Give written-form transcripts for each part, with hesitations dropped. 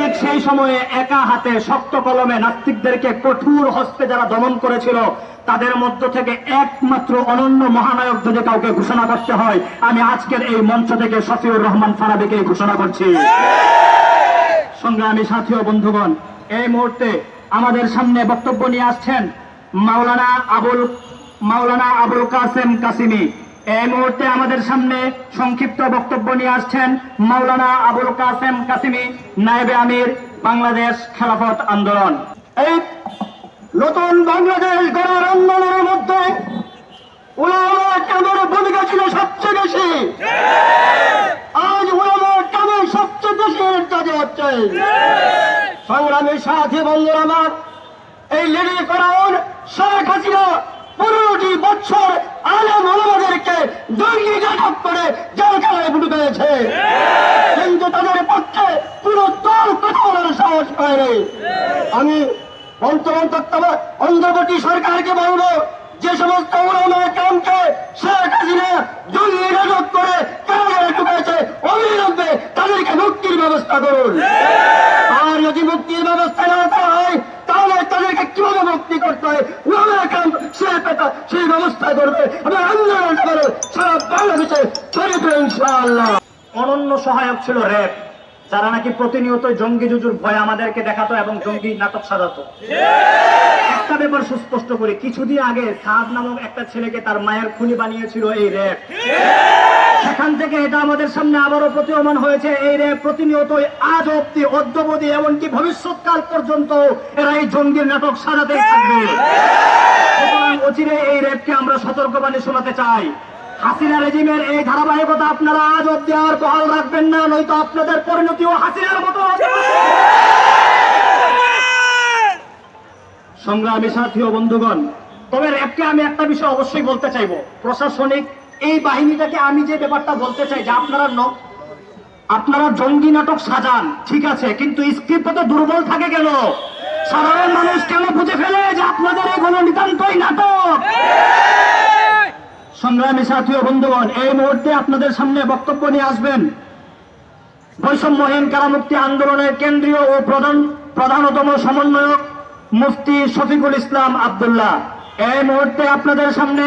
ঠিক সেই সময়ে একা হাতে শক্ত কলমে নাস্তিকদেরকে কঠোর হস্তে যারা দমন করেছিল, তাদের মধ্য থেকে একমাত্র অনন্য মহানায়ক যদি কাউকে ঘোষণা করতে হয়, আমি আজকের এই মঞ্চ থেকে শফিউর রহমান ফারাবীকে ঘোষণা করছি। সংগ্রামী সাথী ও বন্ধুগণ, এই মুহূর্তে আমাদের সামনে বক্তব্য নিয়ে আসছেন মাওলানা আবুল কাসেম কাসিমি। এই মুহূর্তে আমাদের সামনে সংক্ষিপ্ত বক্তব্য নিয়ে আসছেন মাওলানা আবুল কাসেম কাসিমি, নায়েবে আমির, বাংলাদেশ খেলাফত আন্দোলন। এই নতুন বাংলাদেশ গড়ার আন্দোলনের মধ্যে উলামা কেরামের ভূমিকা ছিল সবচেয়ে বেশি। আজ উলামা কেরাম সবচেয়ে বেশি নির্যাতিত হচ্ছে। সংগ্রামী সাথী বন্ধুরা আমার, এই লেডি ফেরাউন শেখ হাসিনা 15টি বছর আলেম ওলামাদেরকে জঙ্গি নাটক করে জেলখানায় ঢুকিয়েছে, কিন্তু তাদের পক্ষে পুরো দল কথা বলার সাহস পায়নি। আমি অন্তর্বর্তী সরকারকে বলবো, যে সমস্ত ওলামা কেরামকে শেখ হাসিনা জঙ্গি নাটক করে কারাগারে ঢুকিয়েছে, অবিলম্বে তাদেরকে মুক্তির ব্যবস্থা করুন। আর যদি মুক্তির ব্যবস্থা না করা হয়, তাহলে তাদেরকে কিভাবে মুক্তি করতে হয় ওলামা কেরাম সেই ব্যবস্থা করবে এবং আন্দোলন করে সারা বাংলাদেশে ছড়িয়ে দেবে ইনশাআল্লাহ। অনন্য সহায়ক ছিল র্যাব, যারা নাকি প্রতিনিয়ত জঙ্গি জুজুর ভয় আমাদেরকে দেখাতো এবং জঙ্গি নাটক সাজাতো। একটা ব্যাপার সুস্পষ্ট করে, কিছুদিন আগে সাদ নামক একটা ছেলেকে তার মায়ের খুনি বানিয়েছিল এই র্যাব। সেখান থেকে এটা আমাদের সামনে আবারও প্রতীয়মান হয়েছে। এই র্যাব প্রতিনিয়ত আজ অব্দি, অদ্যবধি, এমনকি ভবিষ্যৎকাল পর্যন্ত এরা এই জঙ্গির নাটক সাজাতে থাকবে। সুতরাং অচিরে এই র্যাবকে আমরা সতর্কবাণী শোনাতে চাই। হাসিনা রেজিমের এই ধারাবাহিকতা আপনারা আজ অব্দি আর বহাল রাখবেন না, নয়তো আপনাদের পরিণতিও হাসিনার মতো হবে। সংগ্রামী সাথী ও বন্ধুগণ, তবে র্যাবকে আমি একটা বিষয় অবশ্যই বলতে চাইবো, প্রশাসনিক এই বাহিনীটাকে আমি যে ব্যাপারটা বলতে চাই যে আপনারা জঙ্গি নাটক সাজান, ঠিক আছে, কিন্তু স্ক্রিপ্ট তো দুর্বল থাকে কেন? সাধারণ মানুষ কেন বুঝে ফেলে যে আপনাদের এগুলো নিতান্তই নাটক? সংগ্রামী সাথী ও বন্ধুগণ, এই মুহূর্তে আপনাদের সামনে বক্তব্য নিয়ে আসবেন বৈষম্যহীন কারামুক্তি আন্দোলনের কেন্দ্রীয় ও প্রধানতম সমন্বয়ক মুফতি শফিকুল ইসলাম আব্দুল্লাহ। এই মুহূর্তে আপনাদের সামনে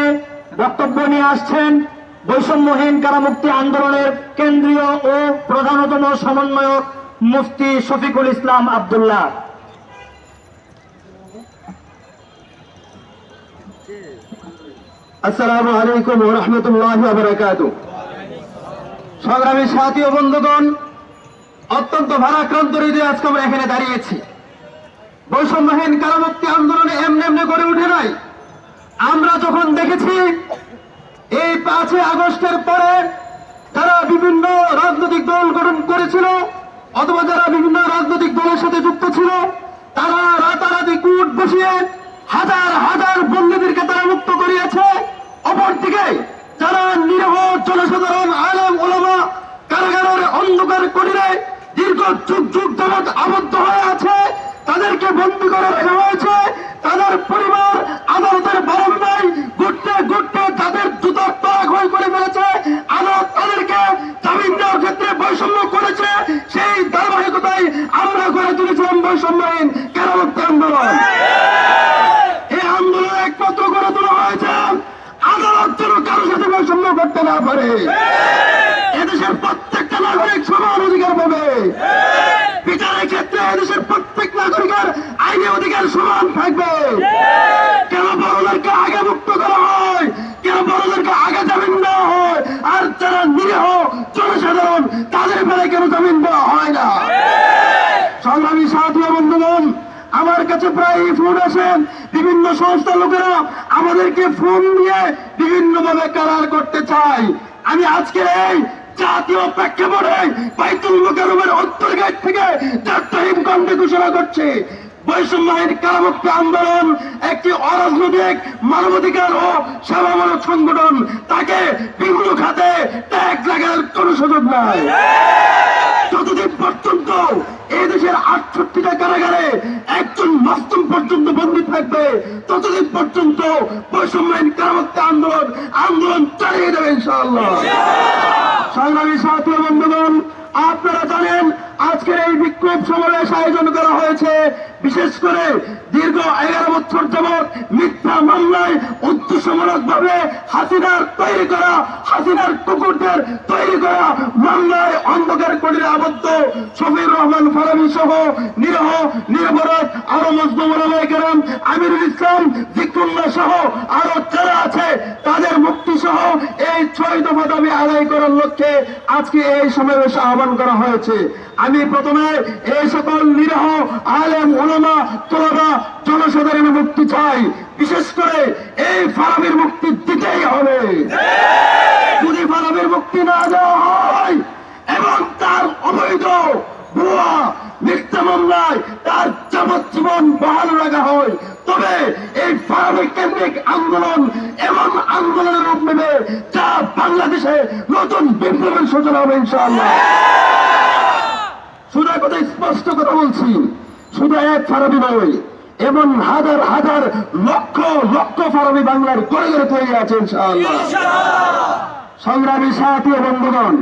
বক্তব্য নিয়ে আসছেন বৈষম্যহীন কারামুক্তি আন্দোলনের কেন্দ্রীয় ও প্রধানতম সমন্বয়ক মুফতি শফিকুল ইসলাম আব্দুল্লাহ। আসসালামু আলাইকুম ওয়া রাহমাতুল্লাহি ওয়া বারাকাতুহু। সংগ্রামী সাথী ও বন্ধুগণ, অত্যন্ত ভারাক্রান্ত হৃদয়ে আজকে আমরা এখানে দাঁড়িয়েছি। বৈষম্যহীন কারামুক্তি আন্দোলনে এমনি গড়ে উঠে নাই। আমরা যখন দেখেছি এই 5 আগস্টের পরে যারা বিভিন্ন রাজনৈতিক দল গঠন করেছিল অথবা যারা বিভিন্ন রাজনৈতিক দলের সাথে যুক্ত ছিল, তারা রাতারাতি কূট বসিয়ে হাজার হাজার বন্দীদেরকে তারা মুক্ত করিয়েছে। অপরদিকে যারা নিরীহ জনসাধারণ আলেম ওলামা কারাগারের অন্ধকার কুটিরে দীর্ঘ যুগ যুগ যাবৎ আবদ্ধ হয়ে আছে, তাদেরকে বন্দী করে রাখা হয়েছে। তাদের পরিবার আদালতের বারান্দায় ঘুরতে ঘুরতে তাদের জুতার তলা ক্ষয় করে ফেলেছে। আদালত তাদেরকে জামিন দেওয়ার ক্ষেত্রে বৈষম্য করেছে। সেই ধারাবাহিকতায় আমরা গড়ে তুলেছিলাম বৈষম্যহীন কারামুক্তি আন্দোলন। এই আন্দোলন একমাত্র গড়ে তোলা হয়েছে আদালত যেন কারোর সাথে বৈষম্য করতে না পারে, এদেশের প্রত্যেকটা নাগরিক সমান অধিকার পাবে। বিচারের ক্ষেত্রে এদেশের প্রত্যেক নাগরিকের আইনি অধিকার সমান থাকবে। কেন বড়দেরকে আগে মুক্ত করা হয়, কেন বড়দেরকে আগে জামিন দেওয়া হয়, আর যারা নিরীহ জনসাধারণ তাদের বেলায় কেন জামিন দেওয়া হয় না? সংগ্রামী সাথী বন্ধুগণ, আমার কাছে প্রায় ফোন আসেন, বিভিন্ন সংস্থার লোকেরা আমাদেরকে ফোন দিয়ে বিভিন্ন ভাবে কারার করতে চায়। আমি আজকে এই জাতীয় প্রেক্ষাপটে বাইতুল মুকাররমের উত্তর গেট থেকে জাতীয় কণ্ঠে ঘোষণা করছে, বৈষম্যহীন কারামুক্তি আন্দোলন একটি অরাজনৈতিক মানবাধিকার ও সেবামূলক সংগঠন। তাকে বিভিন্ন খাতে ট্যাগ লাগার কোন সুযোগ নাই। যতদিন পর্যন্ত এই দেশের 68টা কারাগারে একজন মাসুম পর্যন্ত বন্দী থাকবে, ততদিন পর্যন্ত বৈষম্যহীন কারামুক্তি আন্দোলন চালিয়ে যাবে ইনশাআল্লাহ। সংগ্রামী সাথী বন্ধুগণ, আপনারা জানেন আজকের এই বিক্ষোভ সমাবেশ আয়োজন করা হয়েছে বিশেষ করে দীর্ঘ 11 বছর যাবৎ মিথ্যা মামলায় উদ্দেশ্যমূলক ভাবে হাসিনার তৈরি করা, হাসিনার কুকুরদের তৈরি করা মামলায় অন্ধকার কোটরে আবদ্ধ শফিউর রহমান ফারাবী সহ নিরহ নিরপরাধ আরো মজলুম ওলামায়ে কেরাম, আমিরুল ইসলাম, জিকরুল্লাহ সহ আরো যারা আছে তাদের মুক্তি সহ এই 6 দফা দাবি আদায় করার লক্ষ্যে আজকে এই সমাবেশ আহ্বান করা হয়েছে। আমি প্রথমে এই সকল নিরহ আলেম ওলামা তোলাবা জনসাধারণের মুক্তি চাই। বিশেষ করে এই ফারাবীর মুক্তি দিতেই হবে। যদি ফারাবীর মুক্তি না দেওয়া হয় এবং তার অবৈধ ভুয়া মিথ্যা মামলায় তার যাবজ্জীবন বহাল রাখা হয়, তবে এই ফারাবী কেন্দ্রিক আন্দোলন এমন আন্দোলনের রূপ নেবে যা বাংলাদেশে নতুন বিপ্লবের সূচনা হবে ইনশাআল্লাহ। শুধু কথা স্পষ্ট কথা বলছি, শুধু এক ফারাবী নয়, এমন হাজার হাজার লক্ষ লক্ষ ফারাবী বাংলার গড়ে গড়ে তৈরি আছে ইনশাআল্লাহ। সংগ্রামী সাথী ও বন্ধুগণ,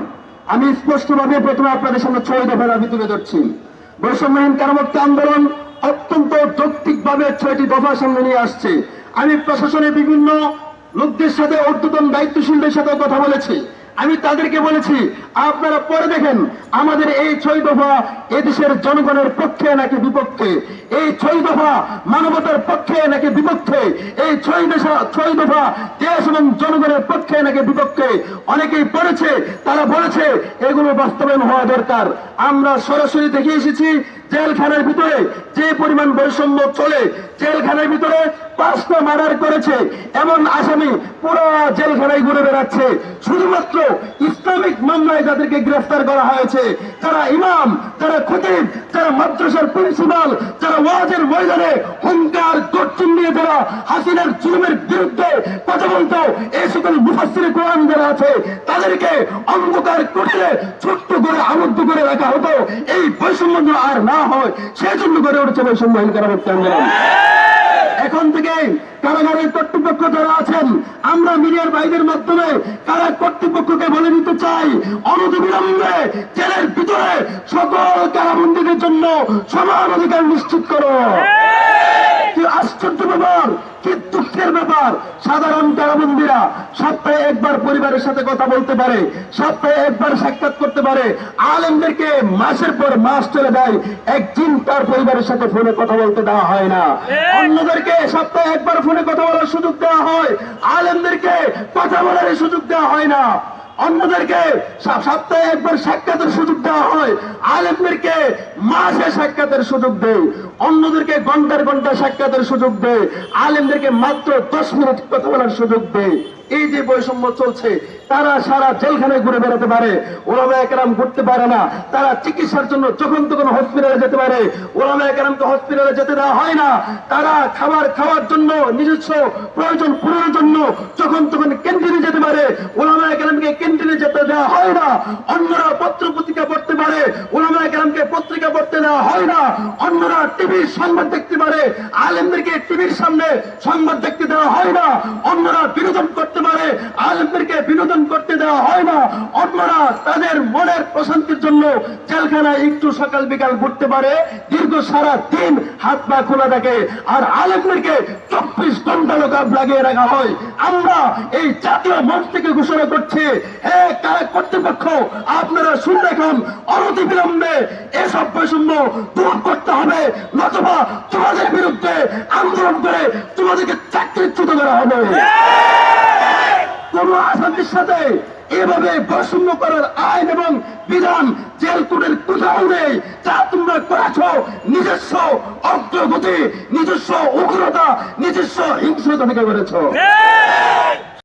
আমি স্পষ্টভাবে প্রথমে আপনাদের সামনে 6 দফা দাবি তুলে ধরছি। বৈষম্যহীন কারামুক্তি আন্দোলন অত্যন্ত যৌক্তিকভাবে 6টি দফা সামনে নিয়ে আসছে। আমি প্রশাসনের বিভিন্ন লোকদের সাথে ঊর্ধ্বতন দায়িত্বশীলদের সাথে কথা বলেছি। আমি তাদেরকে বলেছি আপনারা পরে দেখেন আমাদের এই 6 দফা এদেশের জনগণের পক্ষে নাকি বিপক্ষে, এই 6 দফা মানবতার পক্ষে নাকি বিপক্ষে, এই 6 দফা দেশ এবং জনগণের পক্ষে নাকি বিপক্ষে। অনেকেই পড়েছে, তারা বলেছে এগুলো বাস্তবায়ন হওয়া দরকার। আমরা সরাসরি দেখে এসেছি জেলখানার ভিতরে যে পরিমাণ বৈষম্য চলে, জেলখানার ভিতরে 5টা মার্ডার করেছে এমন আসামি পুরো জেলখানায় ঘুরে বেড়াচ্ছে। শুধুমাত্র ইসলামিক মামলায় যাদেরকে গ্রেফতার করা হয়েছে, যারা ইমাম, যারা খতিব, যারা মাদ্রাসার প্রিন্সিপাল, যারা ওয়াজের ময়দানে হুঙ্কার গর্জন নিয়ে যারা হাসিনার জুলুমের বিরুদ্ধে কথা বলতো, এই সকল মুফাসসির কোরআন যারা আছে তাদেরকে অন্ধকার কোটরে ছোট্ট করে আবদ্ধ করে রাখা হতো। এই বৈষম্য আর না হয় সেজন্য গড়ে উঠেছে বৈষম্যহীন কারামুক্তি আন্দোলন। এখন থেকে কারাগারের কর্তৃপক্ষ যারা আছেন, আমরা মিডিয়ার ভাইদের মাধ্যমে কারা কর্তৃপক্ষকে বলে দিতে চাই অনতিবিলম্বে জেলের ভিতরে সকল কারাবন্দীদের জন্য সমান অধিকার নিশ্চিত করো। কি আশ্চর্য ব্যাপার, কি দুঃখের ব্যাপার! সাধারণ কারাবন্দীরা সপ্তাহে একবার পরিবারের সাথে কথা বলতে পারে, সপ্তাহে একবার সাক্ষাৎ করতে পারে। আলেমদেরকে মাসের পর মাস চলে যায়, একদিন তার পরিবারের সাথে ফোনে কথা বলতে দেওয়া হয় না। অন্যদেরকে সপ্তাহে একবার ফোনে কথা বলার সুযোগ দেওয়া হয়, আলেমদেরকে কথা বলার সুযোগ দেওয়া হয় না। অন্যদেরকে সপ্তাহে একবার সাক্ষাতের সুযোগ দেওয়া হয়, আলেমদেরকে মাসে সাক্ষাতের সুযোগ দেয়। অন্যদেরকে ঘন্টার ঘন্টা সাক্ষাতের সুযোগ দেয়, আলেমদেরকে মাত্র 10 মিনিট কথা বলার সুযোগ দেয়। এই যে বৈষম্য চলছে, তারা সারা জেলখানায় ঘুরে বেড়াতে পারে, ওলামায়ে কেরাম ঘুরতে পারে না। তারা চিকিৎসার জন্য যখন তখন হসপিটালে যেতে পারে, ওলামায়ে কেরামকে হসপিটালে যেতে দেওয়া হয় না। তারা খাবার খাওয়ার জন্য, নিজস্ব প্রয়োজন পূরণের জন্য যখন তখন ক্যান্টিনে যেতে পারে, ওলামায়ে কেরামকে ক্যান্টিনে যেতে দেওয়া হয় না। অন্যরা পত্র পত্রিকা পড়তে পারে, ওলামায়ে কেরামকে পত্রিকা পড়তে দেওয়া হয় না। অন্যরা টিভির সংবাদ দেখতে পারে, আলেমদেরকে টিভির সামনে সংবাদ দেখতে দেওয়া হয় না। অন্যরা বিনোদন করতে পারে, আলেমদেরকে বিনোদন করতে দেওয়া হয় না। অন্যরা তাদের মনের প্রশান্তির জন্য জেলখানায় একটু সকাল বিকাল ঘুরতে পারে, দীর্ঘ সারা দিন হাত পা খোলা থাকে। আর আলেমদেরকে 24 ঘন্টা লোকাপ লাগিয়ে রাখা হয়। আমরা এই জাতীয় মঞ্চ থেকে ঘোষণা করছি, হে কারা কর্তৃপক্ষ, আপনারা শুনে রাখুন, অনতিবিলম্বে এসব বৈষম্য দূর করতে হবে, নতুবা তোমাদের বিরুদ্ধে আন্দোলন করে তোমাদেরকে চাকরিচ্যুত করা হবে। কোন আসামির সাথে এভাবে বৈষম্য করার আইন এবং বিধান জেল কোডের কোথাও নেই। যা তোমরা করেছ নিজস্ব অগ্রগতি, নিজস্ব উগ্রতা, নিজস্ব হিংস্রতা থেকে করেছ।